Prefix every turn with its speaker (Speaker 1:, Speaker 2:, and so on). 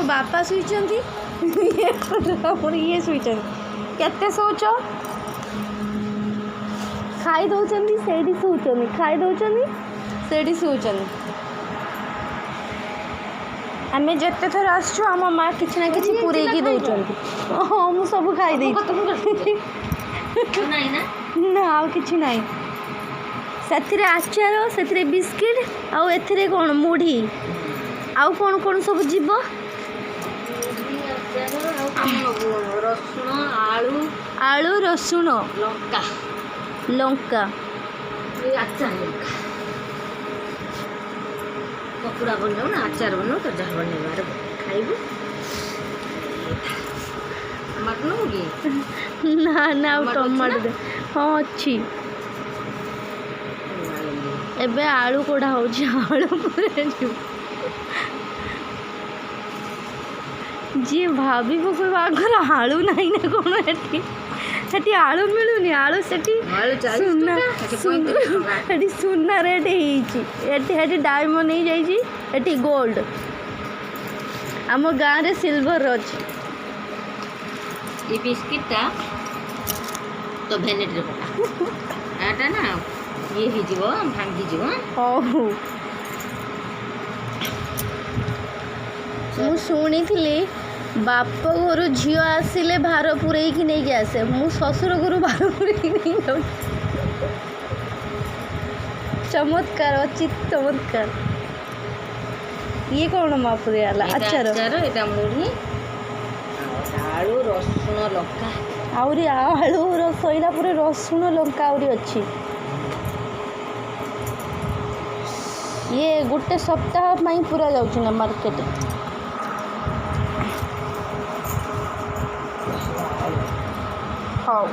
Speaker 1: बापा शुईचंती ये शुईचंती केते शोच खाई दौरान से शुचंती खाई दौरान से शुचंती आम जिते थर आसु आम माँ किसी ना कि पूरे दौरान हाँ मुझ सब खाई ना आउ कि ना से आचार से बिस्किट आउ ए कौन मुढ़ी आउ कौन कौन सब जीव
Speaker 2: रसुण आलू
Speaker 1: आलू रसुण
Speaker 2: लंका
Speaker 1: लंका
Speaker 2: आचार लंका पकुड़ा बनाऊ ना आचार बनाऊ तो जहाँ बनवार खाइबू टमाटर नौ कि
Speaker 1: ना ना टमाटर हाँ अच्छी एबे आलू कोड़ा हो आलू जी भाभी पकड़ आगर आलू नहीं ना कौन एटी आलू मिलूनी आलू से सुना रेट होती डायमंड नहीं जाइए गोल्ड आम गाँव रे सिल्वर अच्छी
Speaker 2: ये बिस्किटा तो भेनेट पका ना ये भांगी
Speaker 1: हूँ मु शुणी बाप घर झील आसिले भार पूरे नहीं आसे मु ससुर घर भार पूरे नहीं जाऊँ चमत्कार अचित चमत्कार ये कौन माँ पूरे आचार
Speaker 2: मुढ़ी आलू रसुण लंका
Speaker 1: आहरी आलू रसोईला पूरे रसुण लंका आहरी अच्छी ये गोटे सप्ताह में पूरा जाऊँ ना मार्केट हाँ